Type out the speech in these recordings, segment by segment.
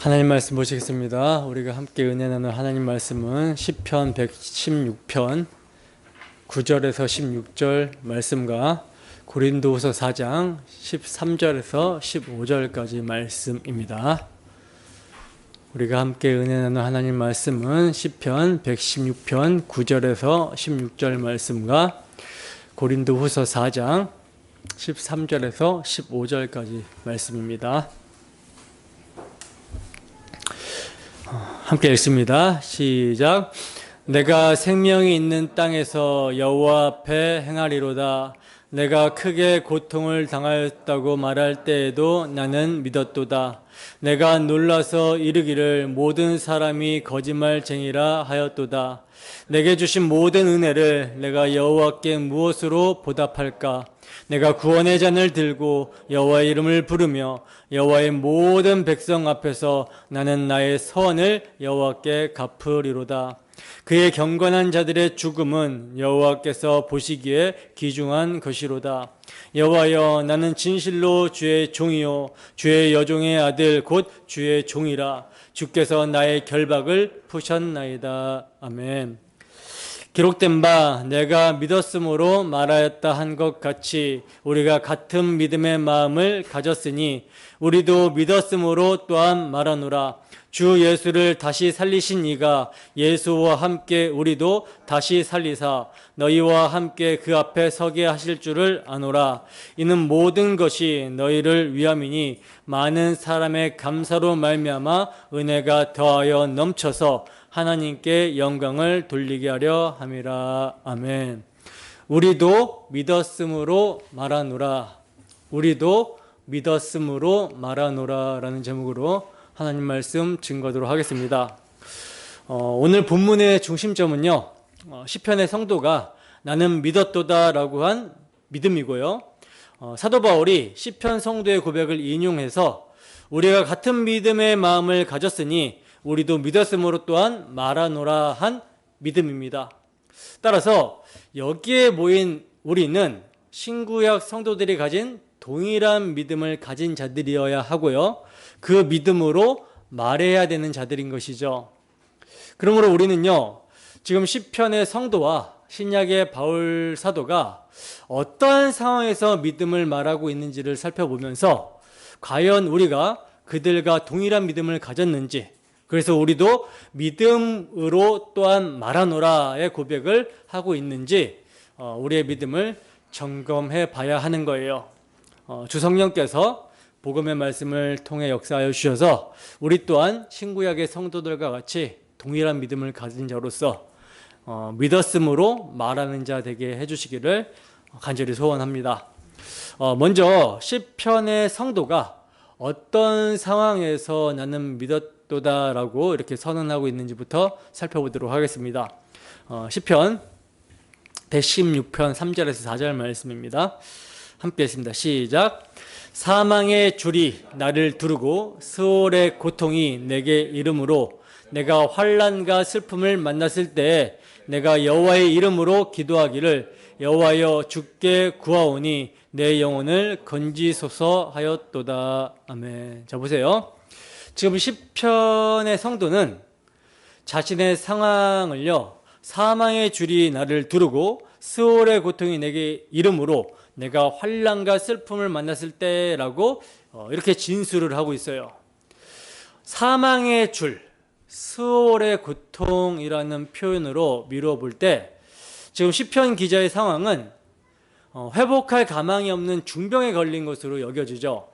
하나님 말씀 보시겠습니다. 우리가 함께 은혜 나눌 하나님 말씀은 시편 116편 9절에서 16절 말씀과 고린도후서 4장 13절에서 15절까지 말씀입니다. 우리가 함께 은혜 나눌 하나님 말씀은 시편 116편 9절에서 16절 말씀과 고린도후서 4장 13절에서 15절까지 말씀입니다. 함께 읽습니다. 시작. 내가 생명이 있는 땅에서 여호와 앞에 행하리로다. 내가 크게 고통을 당하였다고 말할 때에도 나는 믿었도다. 내가 놀라서 이르기를 모든 사람이 거짓말쟁이라 하였도다. 내게 주신 모든 은혜를 내가 여호와께 무엇으로 보답할까? 내가 구원의 잔을 들고 여호와의 이름을 부르며 여호와의 모든 백성 앞에서 나는 나의 서원을 여호와께 갚으리로다. 그의 경건한 자들의 죽음은 여호와께서 보시기에 귀중한 것이로다. 여호와여, 나는 진실로 주의 종이요 주의 여종의 아들 곧 주의 종이라. 주께서 나의 결박을 푸셨나이다. 아멘. 기록된 바 내가 믿었으므로 말하였다 한 것 같이 우리가 같은 믿음의 마음을 가졌으니 우리도 믿었으므로 또한 말하노라. 주 예수를 다시 살리신 이가 예수와 함께 우리도 다시 살리사 너희와 함께 그 앞에 서게 하실 줄을 아노라. 이는 모든 것이 너희를 위함이니 많은 사람의 감사로 말미암아 은혜가 더하여 넘쳐서 하나님께 영광을 돌리게 하려 함이라. 아멘. 우리도 믿었으므로 말하노라. 우리도 믿었으므로 말하노라 라는 제목으로 하나님 말씀 증거하도록 하겠습니다. 오늘 본문의 중심점은요, 시편의 성도가 나는 믿었도다 라고 한 믿음이고요, 사도 바울이 시편 성도의 고백을 인용해서 우리가 같은 믿음의 마음을 가졌으니 우리도 믿었으므로 또한 말하노라 한 믿음입니다. 따라서 여기에 모인 우리는 신구약 성도들이 가진 동일한 믿음을 가진 자들이어야 하고요, 그 믿음으로 말해야 되는 자들인 것이죠. 그러므로 우리는요, 지금 시편의 성도와 신약의 바울 사도가 어떠한 상황에서 믿음을 말하고 있는지를 살펴보면서 과연 우리가 그들과 동일한 믿음을 가졌는지, 그래서 우리도 믿음으로 또한 말하노라의 고백을 하고 있는지 우리의 믿음을 점검해 봐야 하는 거예요. 주 성령께서 복음의 말씀을 통해 역사하여 주셔서 우리 또한 신구약의 성도들과 같이 동일한 믿음을 가진 자로서 믿었으므로 말하는 자 되게 해주시기를 간절히 소원합니다. 먼저 시편의 성도가 어떤 상황에서 나는 믿었도다라고 이렇게 선언하고 있는지부터 살펴보도록 하겠습니다. 시편 116편 3절에서 4절 말씀입니다. 함께 했습니다. 시작. 사망의 줄이 나를 두르고 스올의 고통이 내게 이름으로 내가 환난과 슬픔을 만났을 때에 내가 여호와의 이름으로 기도하기를 여호와여 주께 구하오니 내 영혼을 건지소서 하였도다. 아멘. 자, 보세요. 지금 시편의 성도는 자신의 상황을요, 사망의 줄이 나를 두르고 스올의 고통이 내게 이름으로 내가 환난과 슬픔을 만났을 때라고 이렇게 진술을 하고 있어요. 사망의 줄, 스올의 고통이라는 표현으로 미루어 볼 때 지금 시편 기자의 상황은 회복할 가망이 없는 중병에 걸린 것으로 여겨지죠.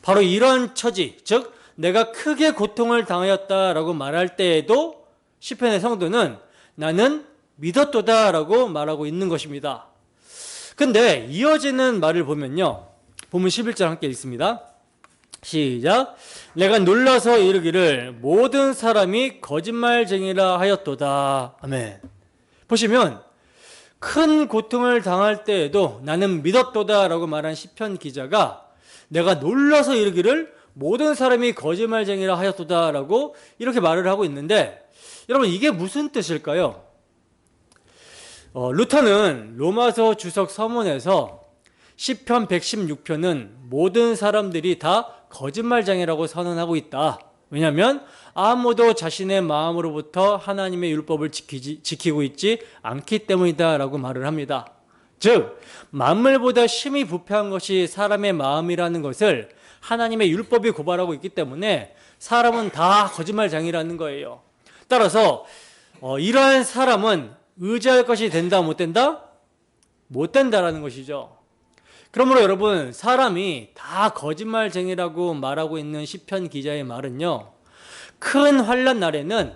바로 이런 처지, 즉 내가 크게 고통을 당하였다라고 말할 때에도 시편의 성도는 나는 믿었도다라고 말하고 있는 것입니다. 근데 이어지는 말을 보면요, 본문 11절 함께 읽습니다. 시작. 내가 놀라서 이르기를 모든 사람이 거짓말쟁이라 하였도다. 아멘. 보시면 큰 고통을 당할 때에도 나는 믿었도다라고 말한 시편 기자가 내가 놀라서 이르기를 모든 사람이 거짓말쟁이라 하였도다라고 이렇게 말을 하고 있는데, 여러분 이게 무슨 뜻일까요? 루터는 로마서 주석 서문에서 시편 116편은 모든 사람들이 다 거짓말쟁이라고 선언하고 있다, 왜냐하면 아무도 자신의 마음으로부터 하나님의 율법을 지키고 있지 않기 때문이다 라고 말을 합니다. 즉 만물보다 심히 부패한 것이 사람의 마음이라는 것을 하나님의 율법이 고발하고 있기 때문에 사람은 다 거짓말장이라는 거예요. 따라서 이러한 사람은 의지할 것이 된다 못 된다? 못 된다라는 것이죠. 그러므로 여러분, 사람이 다 거짓말쟁이라고 말하고 있는 시편 기자의 말은요, 큰 환난 날에는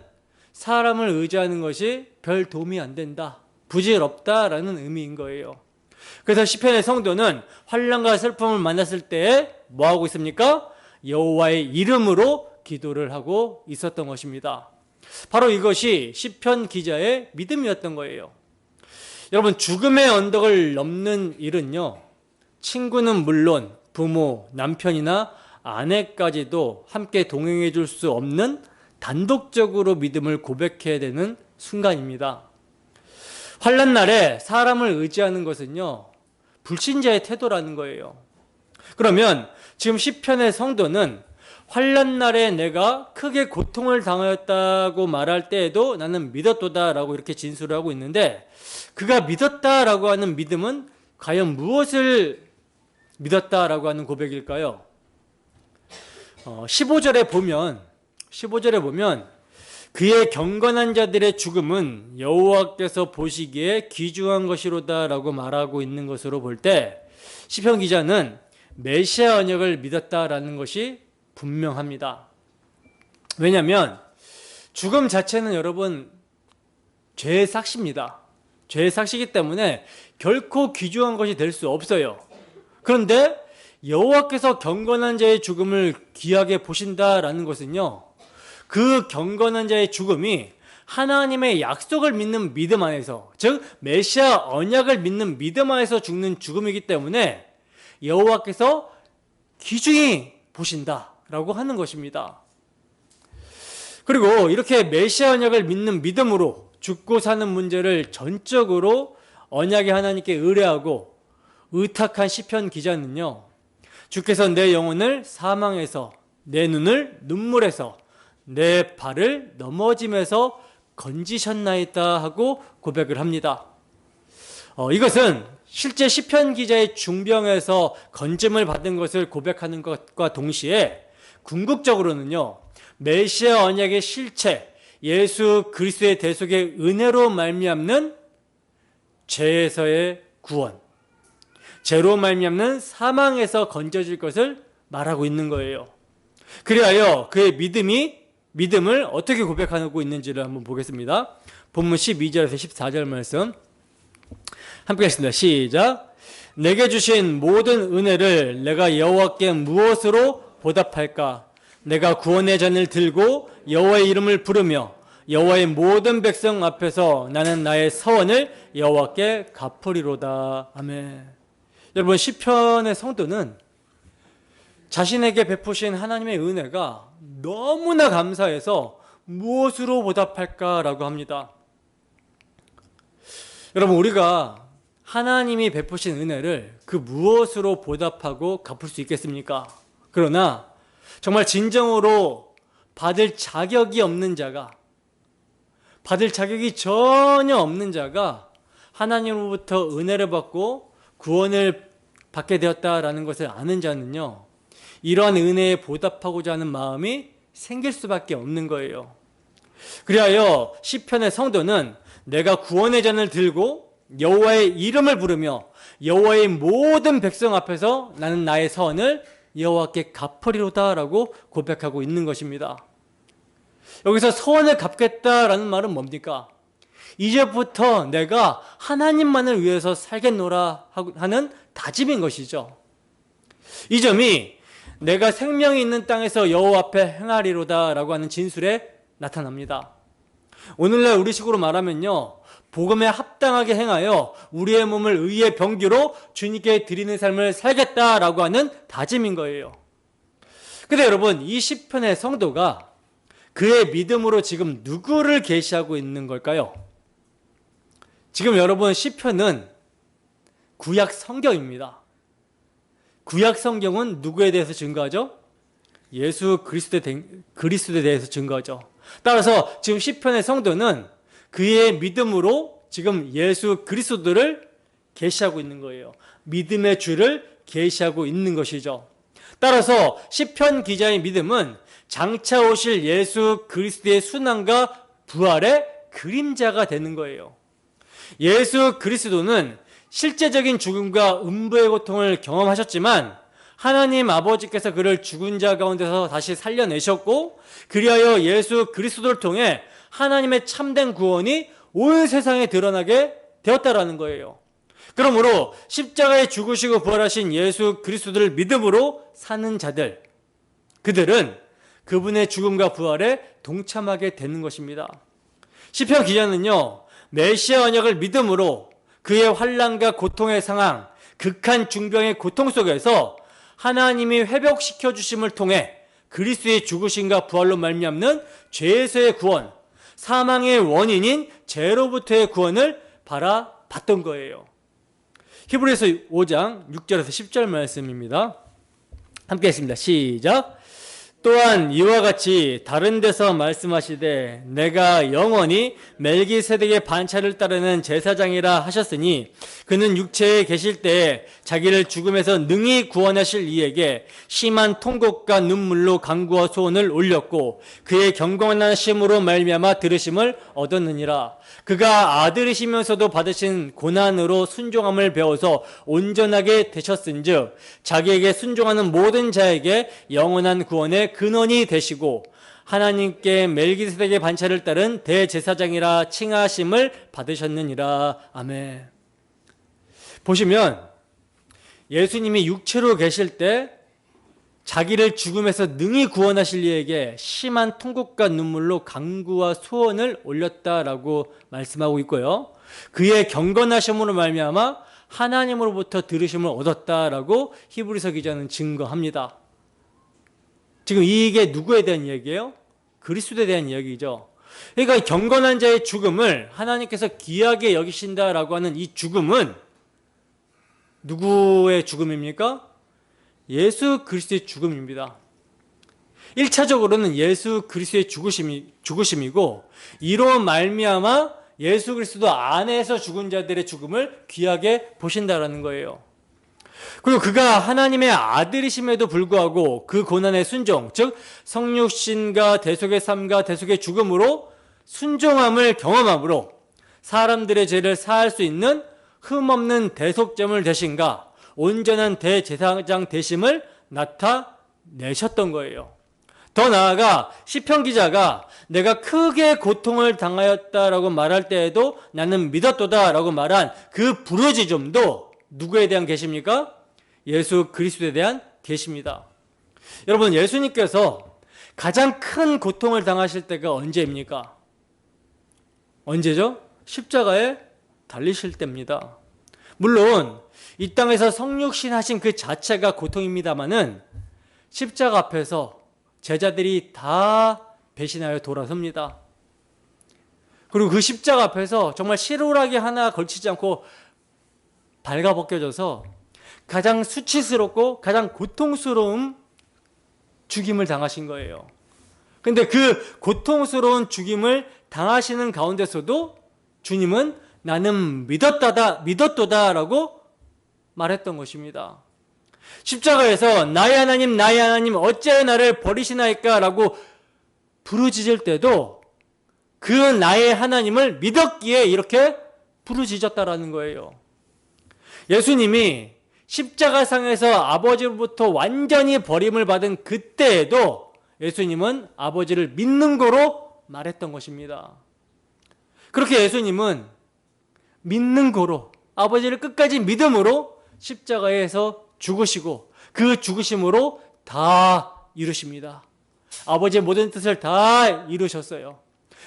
사람을 의지하는 것이 별 도움이 안 된다, 부질없다라는 의미인 거예요. 그래서 시편의 성도는 환난과 슬픔을 만났을 때에 뭐 하고 있습니까? 여호와의 이름으로 기도를 하고 있었던 것입니다. 바로 이것이 시편 기자의 믿음이었던 거예요. 여러분, 죽음의 언덕을 넘는 일은요, 친구는 물론 부모, 남편이나 아내까지도 함께 동행해 줄 수 없는 단독적으로 믿음을 고백해야 되는 순간입니다. 환난 날에 사람을 의지하는 것은요, 불신자의 태도라는 거예요. 그러면 지금 시편의 성도는 환난 날에 내가 크게 고통을 당하였다고 말할 때에도 나는 믿었도다라고 이렇게 진술을 하고 있는데, 그가 믿었다라고 하는 믿음은 과연 무엇을 믿었다라고 하는 고백일까요? 15절에 보면 그의 경건한 자들의 죽음은 여호와께서 보시기에 귀중한 것이로다라고 말하고 있는 것으로 볼 때 시편 기자는 메시아 언약을 믿었다라는 것이 분명합니다. 왜냐하면 죽음 자체는 여러분 죄의 삭시입니다. 죄의 삭시이기 때문에 결코 귀중한 것이 될 수 없어요. 그런데 여호와께서 경건한 자의 죽음을 귀하게 보신다라는 것은요, 그 경건한 자의 죽음이 하나님의 약속을 믿는 믿음 안에서, 즉 메시아 언약을 믿는 믿음 안에서 죽는 죽음이기 때문에 여호와께서 귀중히 보신다라고 하는 것입니다. 그리고 이렇게 메시아 언약을 믿는 믿음으로 죽고 사는 문제를 전적으로 언약의 하나님께 의뢰하고 의탁한 시편 기자는요, 주께서 내 영혼을 사망에서, 내 눈을 눈물에서, 내 발을 넘어짐에서 건지셨나이다 하고 고백을 합니다. 이것은 실제 시편 기자의 중병에서 건짐을 받은 것을 고백하는 것과 동시에 궁극적으로는요, 메시아 언약의 실체, 예수 그리스도의 대속의 은혜로 말미암는 죄에서의 구원, 죄로 말미암는 사망에서 건져질 것을 말하고 있는 거예요. 그리하여 그의 믿음을 어떻게 고백하고 있는지를 한번 보겠습니다. 본문 12절에서 14절 말씀 함께 하겠습니다. 시작. 내게 주신 모든 은혜를 내가 여호와께 무엇으로 보답할까? 내가 구원의 잔을 들고 여호와의 이름을 부르며 여호와의 모든 백성 앞에서 나는 나의 서원을 여호와께 갚으리로다. 아멘. 여러분, 시편의 성도는 자신에게 베푸신 하나님의 은혜가 너무나 감사해서 무엇으로 보답할까라고 합니다. 여러분, 우리가 하나님이 베푸신 은혜를 그 무엇으로 보답하고 갚을 수 있겠습니까? 그러나 정말 진정으로 받을 자격이 없는 자가, 받을 자격이 전혀 없는 자가 하나님으로부터 은혜를 받고 구원을 받게 되었다라는 것을 아는 자는요, 이러한 은혜에 보답하고자 하는 마음이 생길 수밖에 없는 거예요. 그리하여 시편의 성도는 내가 구원의 잔을 들고 여호와의 이름을 부르며 여호와의 모든 백성 앞에서 나는 나의 서원을 여호와께 갚으리로다라고 고백하고 있는 것입니다. 여기서 서원을 갚겠다라는 말은 뭡니까? 이제부터 내가 하나님만을 위해서 살겠노라 하는 다짐인 것이죠. 이 점이 내가 생명이 있는 땅에서 여호와 앞에 행하리로다라고 하는 진술에 나타납니다. 오늘날 우리식으로 말하면요, 복음에 합당하게 행하여 우리의 몸을 의의 병기로 주님께 드리는 삶을 살겠다라고 하는 다짐인 거예요. 근데 여러분, 이 시편의 성도가 그의 믿음으로 지금 누구를 계시하고 있는 걸까요? 지금 여러분, 시편은 구약 성경입니다. 구약 성경은 누구에 대해서 증거하죠? 예수 그리스도에 대해서 증거하죠. 따라서 지금 시편의 성도는 그의 믿음으로 지금 예수 그리스도를 계시하고 있는 거예요. 믿음의 주를 계시하고 있는 것이죠. 따라서 시편 기자의 믿음은 장차 오실 예수 그리스도의 순환과 부활의 그림자가 되는 거예요. 예수 그리스도는 실제적인 죽음과 음부의 고통을 경험하셨지만 하나님 아버지께서 그를 죽은 자 가운데서 다시 살려내셨고, 그리하여 예수 그리스도를 통해 하나님의 참된 구원이 온 세상에 드러나게 되었다라는 거예요. 그러므로 십자가에 죽으시고 부활하신 예수 그리스도를 믿음으로 사는 자들, 그들은 그분의 죽음과 부활에 동참하게 되는 것입니다. 시편 기자는요, 메시아 언약을 믿음으로 그의 환난과 고통의 상황, 극한 중병의 고통 속에서 하나님이 회복시켜 주심을 통해 그리스도의 죽으심과 부활로 말미암는 죄에서의 구원, 사망의 원인인 죄로부터의 구원을 바라봤던 거예요. 히브리서 5장 6절에서 10절 말씀입니다. 함께 했습니다. 시작. 또한 이와 같이 다른 데서 말씀하시되 내가 영원히 멜기세덱의 반차를 따르는 제사장이라 하셨으니 그는 육체에 계실 때에 자기를 죽음에서 능히 구원하실 이에게 심한 통곡과 눈물로 간구와 소원을 올렸고 그의 경건하심으로 말미암아 들으심을 얻었느니라. 그가 아들이시면서도 받으신 고난으로 순종함을 배워서 온전하게 되셨은즉 자기에게 순종하는 모든 자에게 영원한 구원의 근원이 되시고 하나님께 멜기세덱의 반차를 따른 대제사장이라 칭하심을 받으셨느니라. 아멘. 보시면 예수님이 육체로 계실 때 자기를 죽음에서 능히 구원하실 이에게 심한 통곡과 눈물로 간구와 소원을 올렸다라고 말씀하고 있고요. 그의 경건하심으로 말미암아 하나님으로부터 들으심을 얻었다라고 히브리서 기자는 증거합니다. 지금 이게 누구에 대한 이야기예요? 그리스도에 대한 이야기죠. 그러니까 경건한 자의 죽음을 하나님께서 귀하게 여기신다라고 하는 이 죽음은 누구의 죽음입니까? 예수 그리스도의 죽음입니다. 1차적으로는 예수 그리스도의 죽으심이고 이로 말미암아 예수 그리스도 안에서 죽은 자들의 죽음을 귀하게 보신다라는 거예요. 그리고 그가 하나님의 아들이심에도 불구하고 그 고난의 순종, 즉 성육신과 대속의 삶과 대속의 죽음으로 순종함을 경험함으로 사람들의 죄를 사할 수 있는 흠없는 대속점을 되신가 온전한 대제사장 되심을 나타내셨던 거예요. 더 나아가 시편 기자가 내가 크게 고통을 당하였다라고 말할 때에도 나는 믿었도다라고 말한 그 부르짖음도 누구에 대한 계십니까? 예수 그리스도에 대한 계십니다. 여러분, 예수님께서 가장 큰 고통을 당하실 때가 언제입니까? 언제죠? 십자가에 달리실 때입니다. 물론 이 땅에서 성육신 하신 그 자체가 고통입니다마는 십자가 앞에서 제자들이 다 배신하여 돌아섭니다. 그리고 그 십자가 앞에서 정말 실오라기 하나 걸치지 않고 발가벗겨져서 가장 수치스럽고 가장 고통스러운 죽임을 당하신 거예요. 근데 그 고통스러운 죽임을 당하시는 가운데서도 주님은 나는 믿었도다라고 말했던 것입니다. 십자가에서 나의 하나님 어찌하여 나를 버리시나이까 라고 부르짖을 때도 그 나의 하나님을 믿었기에 이렇게 부르짖었다라는 거예요. 예수님이 십자가상에서 아버지로부터 완전히 버림을 받은 그때에도 예수님은 아버지를 믿는 거로 말했던 것입니다. 그렇게 예수님은 믿는 거로 아버지를 끝까지 믿음으로 십자가에서 죽으시고 그 죽으심으로 다 이루십니다. 아버지의 모든 뜻을 다 이루셨어요.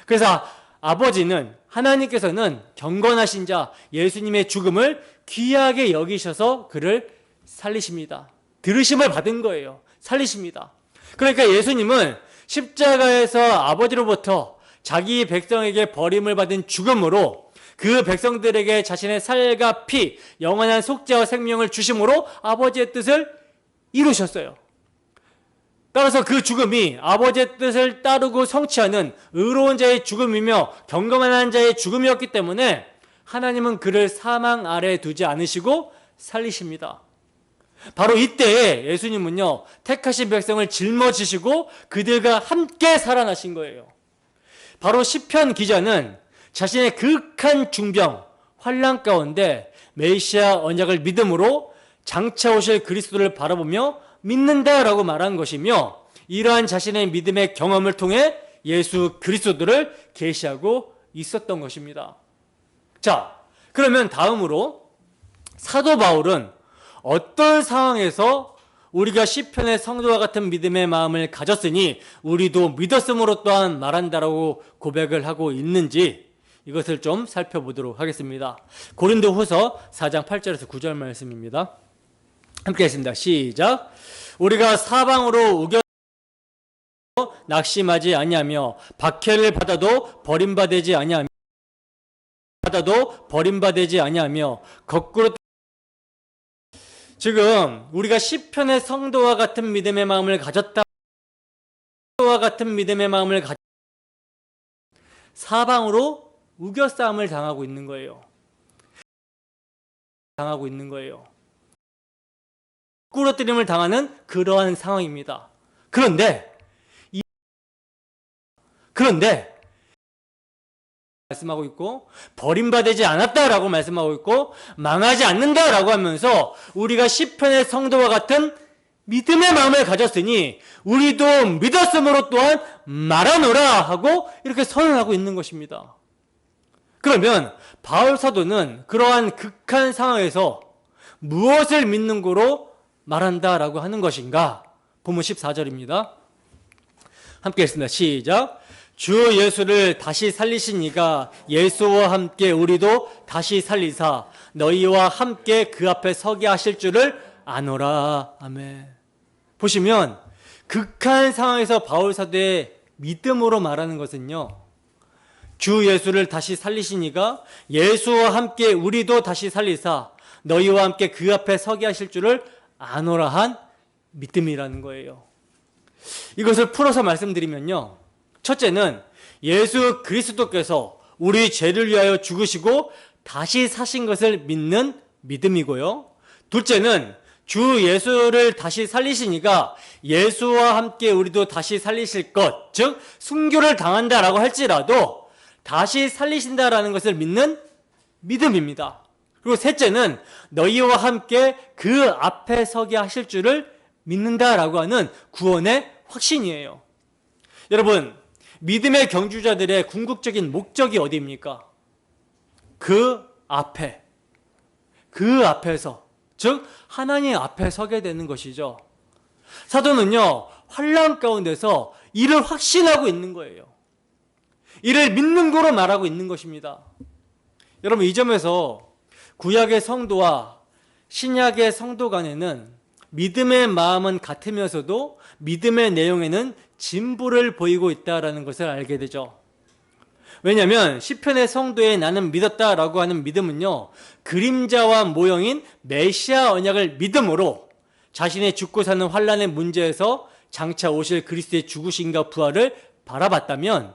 그래서 아버지는 하나님께서는 경건하신 자 예수님의 죽음을 귀하게 여기셔서 그를 살리십니다. 들으심을 받은 거예요. 살리십니다. 그러니까 예수님은 십자가에서 아버지로부터 자기 백성에게 버림을 받은 죽음으로 그 백성들에게 자신의 살과 피, 영원한 속죄와 생명을 주심으로 아버지의 뜻을 이루셨어요. 따라서 그 죽음이 아버지의 뜻을 따르고 성취하는 의로운 자의 죽음이며 경건한 자의 죽음이었기 때문에 하나님은 그를 사망 아래에 두지 않으시고 살리십니다. 바로 이때에 예수님은요, 택하신 백성을 짊어지시고 그들과 함께 살아나신 거예요. 바로 시편 기자는 자신의 극한 중병, 환난 가운데 메시아 언약을 믿음으로 장차 오실 그리스도를 바라보며 믿는다라고 말한 것이며, 이러한 자신의 믿음의 경험을 통해 예수 그리스도를 계시하고 있었던 것입니다. 자, 그러면 다음으로 사도 바울은 어떤 상황에서 우리가 시편의 성도와 같은 믿음의 마음을 가졌으니 우리도 믿었음으로 또한 말한다라고 고백을 하고 있는지 이것을 좀 살펴보도록 하겠습니다. 고린도후서 4장 8절에서 9절 말씀입니다. 함께 했습니다. 시작. 우리가 사방으로 우겨 낙심하지 아니하며 박해를 받아도 버림받지 아니하며 거꾸로. 지금 우리가 시편의 성도와 같은 믿음의 마음을 가졌다. 사방으로 우겨싸움을 당하고 있는 거예요. 꾸러뜨림을 당하는 그러한 상황입니다. 그런데 말씀하고 있고, 버림받지 않았다라고 말씀하고 있고, 망하지 않는다라고 하면서 우리가 시편의 성도와 같은 믿음의 마음을 가졌으니 우리도 믿었으므로 또한 말하노라 하고 이렇게 선언하고 있는 것입니다. 그러면 바울 사도는 그러한 극한 상황에서 무엇을 믿는 거로 말한다라고 하는 것인가? 본문 14절입니다. 함께 읽습니다. 시작. 주 예수를 다시 살리신 이가 예수와 함께 우리도 다시 살리사 너희와 함께 그 앞에 서게 하실 줄을 아노라. 아멘. 보시면 극한 상황에서 바울 사도의 믿음으로 말하는 것은요, 주 예수를 다시 살리신 이가 예수와 함께 우리도 다시 살리사 너희와 함께 그 앞에 서게 하실 줄을 아노라 한 믿음이라는 거예요. 이것을 풀어서 말씀드리면요, 첫째는 예수 그리스도께서 우리 죄를 위하여 죽으시고 다시 사신 것을 믿는 믿음이고요, 둘째는 주 예수를 다시 살리시니까 예수와 함께 우리도 다시 살리실 것, 즉 순교를 당한다라고 할지라도 다시 살리신다라는 것을 믿는 믿음입니다. 그리고 셋째는 너희와 함께 그 앞에 서게 하실 줄을 믿는다라고 하는 구원의 확신이에요. 여러분, 믿음의 경주자들의 궁극적인 목적이 어디입니까? 그 앞에서, 즉 하나님 앞에 서게 되는 것이죠. 사도는요, 환난 가운데서 이를 확신하고 있는 거예요. 이를 믿는 거로 말하고 있는 것입니다. 여러분, 이 점에서 구약의 성도와 신약의 성도 간에는 믿음의 마음은 같으면서도 믿음의 내용에는 진부를 보이고 있다는 것을 알게 되죠. 왜냐하면 시편의 성도의 나는 믿었다라고 하는 믿음은요, 그림자와 모형인 메시아 언약을 믿음으로 자신의 죽고 사는 환난의 문제에서 장차 오실 그리스도의 죽으심과 부활을 바라봤다면,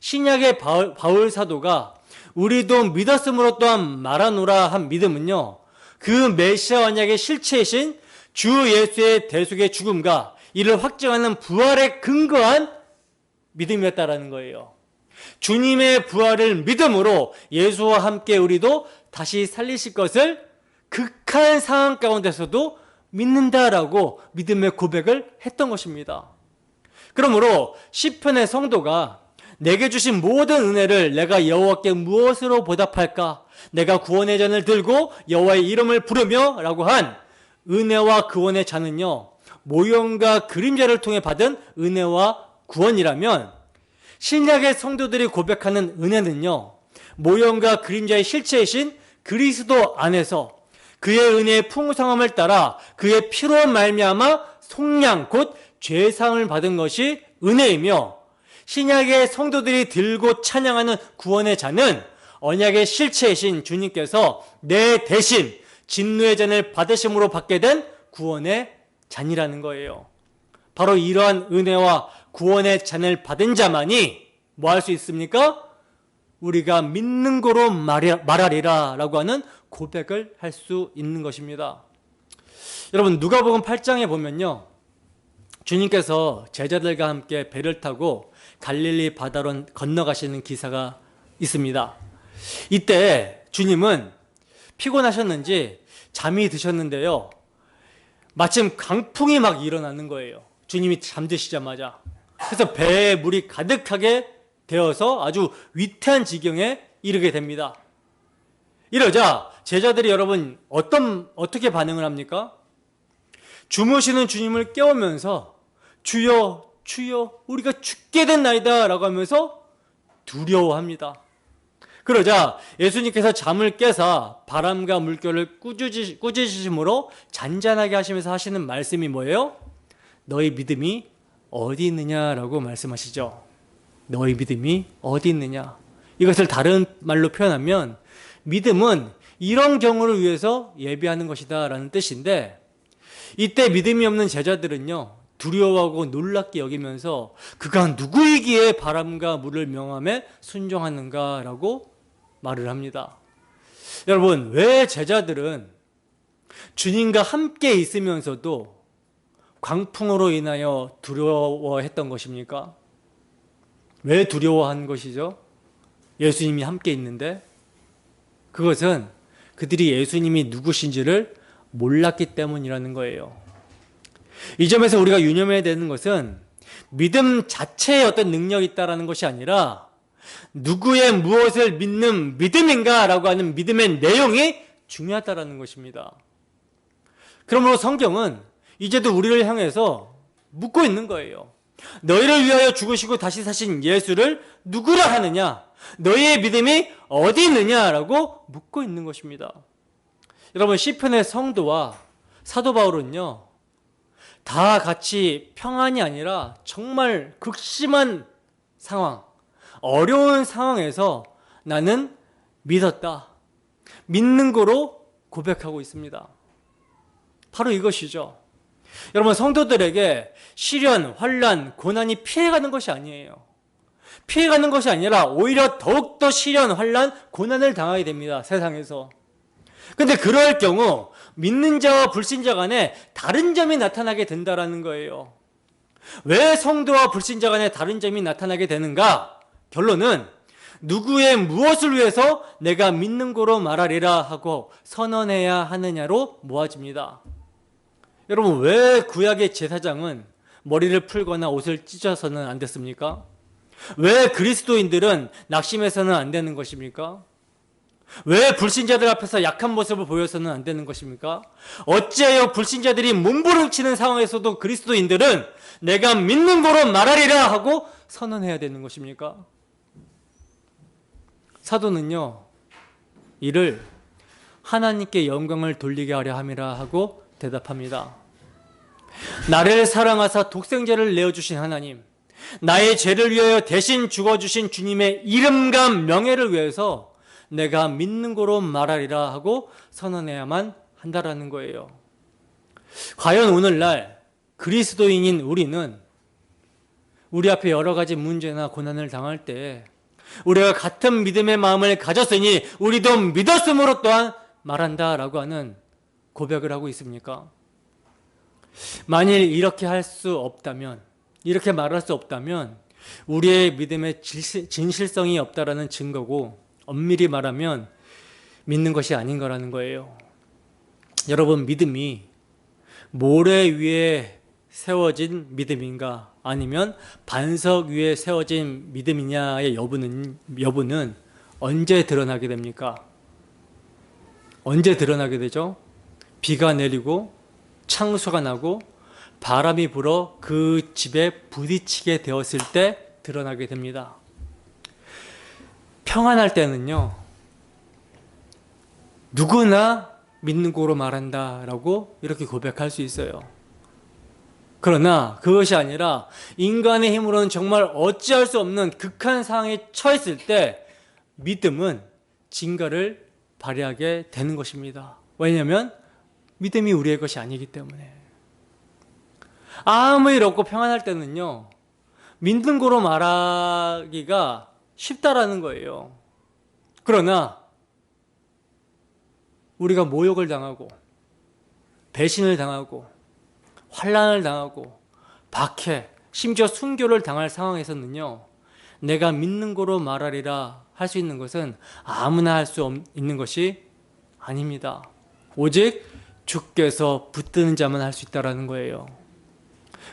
신약의 바울 사도가 우리도 믿었으므로 또한 말하노라 한 믿음은요, 그 메시아 언약의 실체이신 주 예수의 대속의 죽음과 이를 확증하는 부활에 근거한 믿음이었다라는 거예요. 주님의 부활을 믿음으로 예수와 함께 우리도 다시 살리실 것을 극한 상황 가운데서도 믿는다라고 믿음의 고백을 했던 것입니다. 그러므로 시편의 성도가 내게 주신 모든 은혜를 내가 여호와께 무엇으로 보답할까? 내가 구원의 잔을 들고 여호와의 이름을 부르며 라고 한 은혜와 구원의 잔은요, 모형과 그림자를 통해 받은 은혜와 구원이라면, 신약의 성도들이 고백하는 은혜는요, 모형과 그림자의 실체이신 그리스도 안에서 그의 은혜의 풍성함을 따라 그의 피로 말미암아 속량 곧 죄사함을 받은 것이 은혜이며, 신약의 성도들이 들고 찬양하는 구원의 잔은 언약의 실체이신 주님께서 내 대신 진노의 잔을 받으심으로 받게 된 구원의 잔이라는 거예요. 바로 이러한 은혜와 구원의 잔을 받은 자만이 뭐 할 수 있습니까? 우리가 믿는 거로 말하리라 라고 하는 고백을 할 수 있는 것입니다. 여러분, 누가복음 8장에 보면요, 주님께서 제자들과 함께 배를 타고 갈릴리 바다로 건너가시는 기사가 있습니다. 이때 주님은 피곤하셨는지 잠이 드셨는데요, 마침 강풍이 막 일어나는 거예요. 주님이 잠드시자마자. 그래서 배에 물이 가득하게 되어서 아주 위태한 지경에 이르게 됩니다. 이러자 제자들이 여러분 어떻게 반응을 합니까? 주무시는 주님을 깨우면서 주여 주여 우리가 죽게 됐나이다 라고 하면서 두려워합니다. 그러자 예수님께서 잠을 깨사 바람과 물결을 꾸짖으심으로 잔잔하게 하시면서 하시는 말씀이 뭐예요? 너희 믿음이 어디 있느냐라고 말씀하시죠. 너희 믿음이 어디 있느냐. 이것을 다른 말로 표현하면 믿음은 이런 경우를 위해서 예비하는 것이다 라는 뜻인데, 이때 믿음이 없는 제자들은요, 두려워하고 놀랍게 여기면서 그가 누구이기에 바람과 물을 명함에 순종하는가 라고 말을 합니다. 여러분, 왜 제자들은 주님과 함께 있으면서도 광풍으로 인하여 두려워했던 것입니까? 왜 두려워한 것이죠? 예수님이 함께 있는데. 그것은 그들이 예수님이 누구신지를 몰랐기 때문이라는 거예요. 이 점에서 우리가 유념해야 되는 것은 믿음 자체에 어떤 능력이 있다는 것이 아니라 누구의 무엇을 믿는 믿음인가 라고 하는 믿음의 내용이 중요하다는 것입니다. 그러므로 성경은 이제도 우리를 향해서 묻고 있는 거예요. 너희를 위하여 죽으시고 다시 사신 예수를 누구라 하느냐? 너희의 믿음이 어디 있느냐라고 묻고 있는 것입니다. 여러분, 시편의 성도와 사도 바울은요, 다 같이 평안이 아니라 정말 극심한 상황, 어려운 상황에서 나는 믿었다, 믿는 거로 고백하고 있습니다. 바로 이것이죠. 여러분, 성도들에게 시련, 환난, 고난이 피해가는 것이 아니에요. 피해가는 것이 아니라 오히려 더욱더 시련, 환난, 고난을 당하게 됩니다. 세상에서. 근데 그럴 경우 믿는 자와 불신자 간에 다른 점이 나타나게 된다는 거예요. 왜 성도와 불신자 간에 다른 점이 나타나게 되는가? 결론은 누구의 무엇을 위해서 내가 믿는 거로 말하리라 하고 선언해야 하느냐로 모아집니다. 여러분, 왜 구약의 제사장은 머리를 풀거나 옷을 찢어서는 안 됐습니까? 왜 그리스도인들은 낙심해서는 안 되는 것입니까? 왜 불신자들 앞에서 약한 모습을 보여서는 안 되는 것입니까? 어찌하여 불신자들이 몸부림치는 상황에서도 그리스도인들은 내가 믿는 거로 말하리라 하고 선언해야 되는 것입니까? 사도는요, 이를 하나님께 영광을 돌리게 하려 함이라 하고 대답합니다. 나를 사랑하사 독생자를 내어주신 하나님, 나의 죄를 위하여 대신 죽어주신 주님의 이름과 명예를 위해서 내가 믿는 거로 말하리라 하고 선언해야만 한다라는 거예요. 과연 오늘날 그리스도인인 우리는 우리 앞에 여러 가지 문제나 고난을 당할 때 우리가 같은 믿음의 마음을 가졌으니 우리도 믿었으므로 또한 말한다라고 하는 고백을 하고 있습니까? 만일 이렇게 할 수 없다면, 이렇게 말할 수 없다면 우리의 믿음에 진실성이 없다라는 증거고, 엄밀히 말하면 믿는 것이 아닌 거라는 거예요. 여러분, 믿음이 모래 위에 세워진 믿음인가 아니면 반석 위에 세워진 믿음이냐의 여부는 언제 드러나게 됩니까? 언제 드러나게 되죠? 비가 내리고 창수가 나고 바람이 불어 그 집에 부딪히게 되었을 때 드러나게 됩니다. 평안할 때는요, 누구나 믿는 거로 말한다라고 이렇게 고백할 수 있어요. 그러나 그것이 아니라 인간의 힘으로는 정말 어찌할 수 없는 극한 상황에 처했을 때 믿음은 진가를 발휘하게 되는 것입니다. 왜냐하면 믿음이 우리의 것이 아니기 때문에. 아무 일 없고 평안할 때는요, 믿는 거로 말하기가 쉽다라는 거예요. 그러나 우리가 모욕을 당하고 배신을 당하고 환난을 당하고 박해, 심지어 순교를 당할 상황에서는요, 내가 믿는 거로 말하리라 할 수 있는 것은 아무나 할 수 있는 것이 아닙니다. 오직 주께서 붙드는 자만 할 수 있다라는 거예요.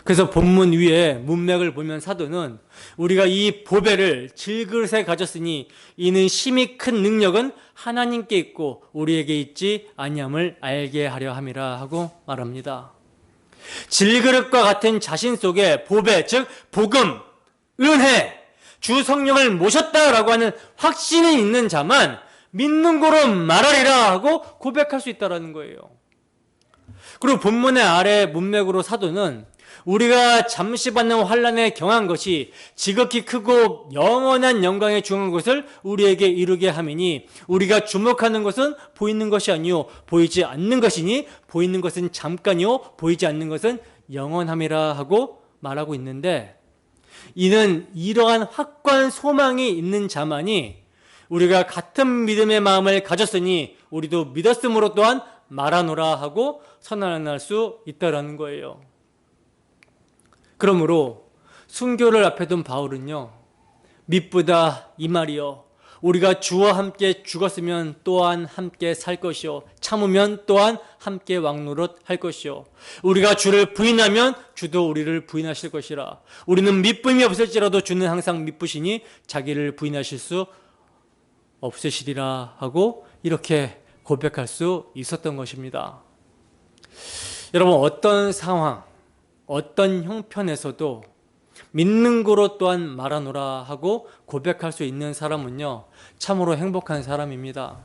그래서 본문 위에 문맥을 보면 사도는 우리가 이 보배를 질그릇에 가졌으니 이는 심히 큰 능력은 하나님께 있고 우리에게 있지 아니함을 알게 하려 함이라 하고 말합니다. 질그릇과 같은 자신 속에 보배, 즉 복음, 은혜, 주 성령을 모셨다라고 하는 확신이 있는 자만 믿는 거로 말하리라 하고 고백할 수 있다는 거예요. 그리고 본문의 아래 문맥으로 사도는 우리가 잠시 받는 환난에 경한 것이 지극히 크고 영원한 영광에 중한 것을 우리에게 이루게 함이니 우리가 주목하는 것은 보이는 것이 아니요 보이지 않는 것이니 보이는 것은 잠깐이요 보이지 않는 것은 영원함이라 하고 말하고 있는데, 이는 이러한 확고한 소망이 있는 자만이 우리가 같은 믿음의 마음을 가졌으니 우리도 믿었으므로 또한 말하노라 하고 선언할 수 있다라는 거예요. 그러므로 순교를 앞에 둔 바울은요, 믿보다 이 말이요 우리가 주와 함께 죽었으면 또한 함께 살 것이요 참으면 또한 함께 왕노릇 할 것이요 우리가 주를 부인하면 주도 우리를 부인하실 것이라. 우리는 믿음이 없을지라도 주는 항상 믿으시니 자기를 부인하실 수 없으시리라 하고 이렇게 고백할 수 있었던 것입니다. 여러분, 어떤 상황, 어떤 형편에서도 믿는 거로 또한 말하노라 하고 고백할 수 있는 사람은요, 참으로 행복한 사람입니다.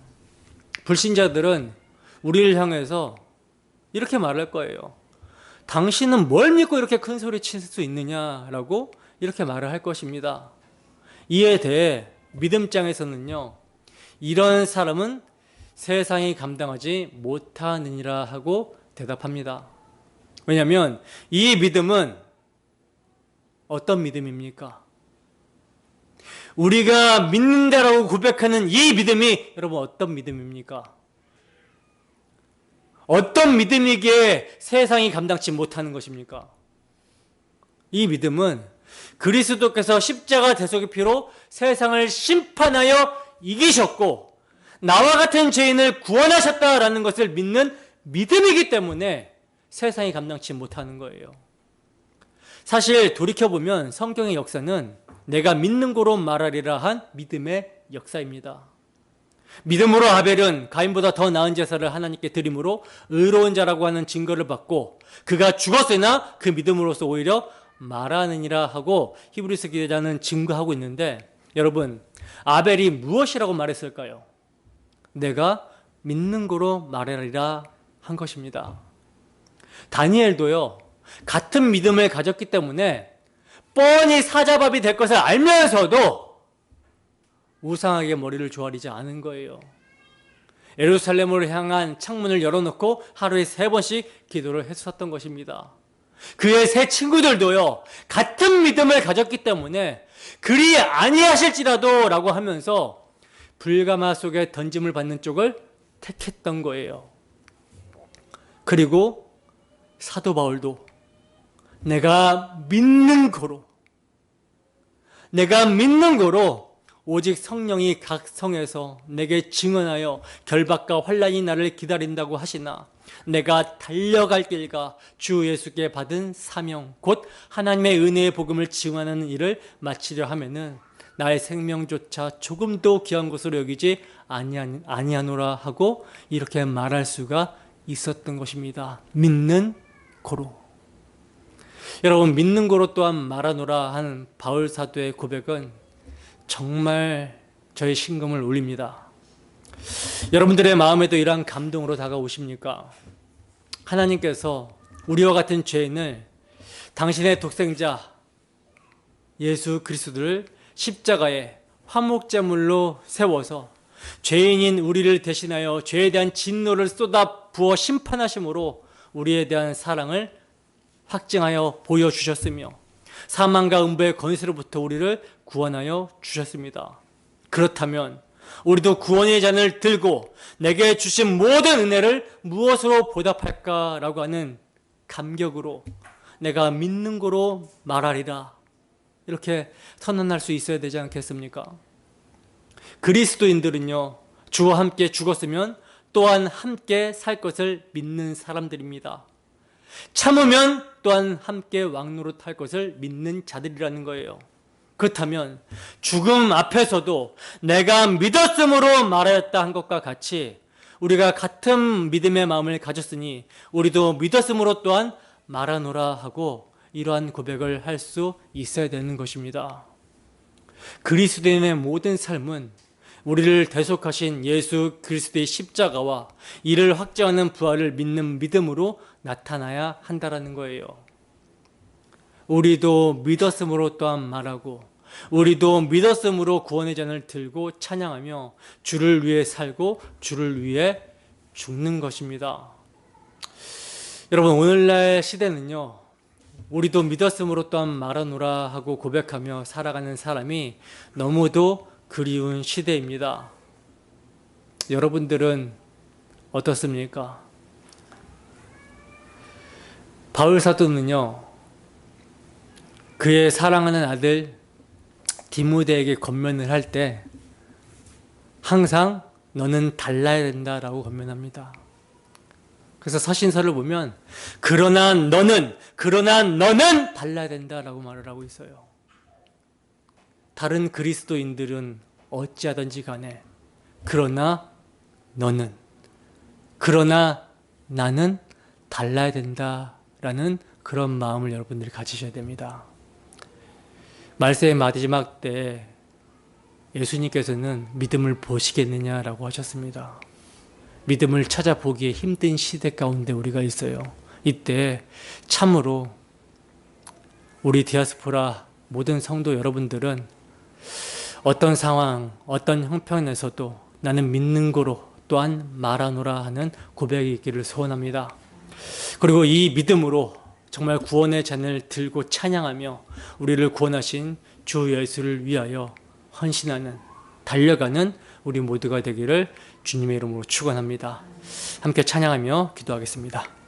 불신자들은 우리를 향해서 이렇게 말할 거예요. 당신은 뭘 믿고 이렇게 큰 소리 칠 수 있느냐라고 이렇게 말을 할 것입니다. 이에 대해 믿음장에서는요, 이런 사람은 세상이 감당하지 못하느니라 하고 대답합니다. 왜냐하면 이 믿음은 어떤 믿음입니까? 우리가 믿는다라고 고백하는 이 믿음이 여러분 어떤 믿음입니까? 어떤 믿음이기에 세상이 감당치 못하는 것입니까? 이 믿음은 그리스도께서 십자가 대속의 피로 세상을 심판하여 이기셨고 나와 같은 죄인을 구원하셨다라는 것을 믿는 믿음이기 때문에 세상이 감당치 못하는 거예요. 사실 돌이켜보면 성경의 역사는 내가 믿는 거로 말하리라 한 믿음의 역사입니다. 믿음으로 아벨은 가인보다 더 나은 제사를 하나님께 드림으로 의로운 자라고 하는 증거를 받고 그가 죽었으나 그 믿음으로서 오히려 말하느니라 하고 히브리서 기자는 증거하고 있는데, 여러분 아벨이 무엇이라고 말했을까요? 내가 믿는 거로 말하리라 한 것입니다. 다니엘도요, 같은 믿음을 가졌기 때문에 뻔히 사자밥이 될 것을 알면서도 우상에게 머리를 조아리지 않은 거예요. 예루살렘으로 향한 창문을 열어놓고 하루에 3번씩 기도를 했었던 것입니다. 그의 세 친구들도요, 같은 믿음을 가졌기 때문에 그리 아니하실지라도 라고 하면서 불가마 속에 던짐을 받는 쪽을 택했던 거예요. 그리고 사도 바울도 내가 믿는 거로 오직 성령이 각 성에서 내게 증언하여 결박과 환난이 나를 기다린다고 하시나 내가 달려갈 길과 주 예수께 받은 사명 곧 하나님의 은혜의 복음을 증언하는 일을 마치려 하면은 나의 생명조차 조금도 귀한 것으로 여기지 아니하노라 하고 이렇게 말할 수가 있었던 것입니다. 믿는 고로. 여러분, 믿는 고로 또한 말하노라 하는 바울 사도의 고백은 정말 저의 심금을 울립니다. 여러분들의 마음에도 이러한 감동으로 다가오십니까? 하나님께서 우리와 같은 죄인을 당신의 독생자 예수 그리스도를 십자가에 화목제물로 세워서 죄인인 우리를 대신하여 죄에 대한 진노를 쏟아 부어 심판하심으로 우리에 대한 사랑을 확증하여 보여주셨으며 사망과 음부의 권세로부터 우리를 구원하여 주셨습니다. 그렇다면 우리도 구원의 잔을 들고 내게 주신 모든 은혜를 무엇으로 보답할까라고 하는 감격으로 내가 믿는 거로 말하리라, 이렇게 선언할 수 있어야 되지 않겠습니까? 그리스도인들은요, 주와 함께 죽었으면 또한 함께 살 것을 믿는 사람들입니다. 참으면 또한 함께 왕노릇할 것을 믿는 자들이라는 거예요. 그렇다면 죽음 앞에서도 내가 믿었으므로 말하였다 한 것과 같이 우리가 같은 믿음의 마음을 가졌으니 우리도 믿었으므로 또한 말하노라 하고 이러한 고백을 할 수 있어야 되는 것입니다. 그리스도인의 모든 삶은 우리를 대속하신 예수 그리스도의 십자가와 이를 확증하는 부활을 믿는 믿음으로 나타나야 한다라는 거예요. 우리도 믿었으므로 또한 말하고 우리도 믿었으므로 구원의 잔을 들고 찬양하며 주를 위해 살고 주를 위해 죽는 것입니다. 여러분, 오늘날 시대는요, 우리도 믿었으므로 또한 말하노라 하고 고백하며 살아가는 사람이 너무도 그리운 시대입니다. 여러분들은 어떻습니까? 바울 사도는요, 그의 사랑하는 아들 디모데에게 권면을 할 때 항상 너는 달라야 된다라고 권면합니다. 그래서 서신서를 보면 그러나 너는 달라야 된다라고 말을 하고 있어요. 다른 그리스도인들은 어찌하든지 간에 그러나 나는 달라야 된다라는 그런 마음을 여러분들이 가지셔야 됩니다. 말세의 마지막 때 예수님께서는 믿음을 보시겠느냐라고 하셨습니다. 믿음을 찾아보기에 힘든 시대 가운데 우리가 있어요. 이때 참으로 우리 디아스포라 모든 성도 여러분들은 어떤 상황, 어떤 형편에서도 나는 믿는 거로 또한 말하노라 하는 고백이 있기를 소원합니다. 그리고 이 믿음으로 정말 구원의 잔을 들고 찬양하며 우리를 구원하신 주 예수를 위하여 헌신하는, 달려가는 우리 모두가 되기를 주님의 이름으로 축원합니다. 함께 찬양하며 기도하겠습니다.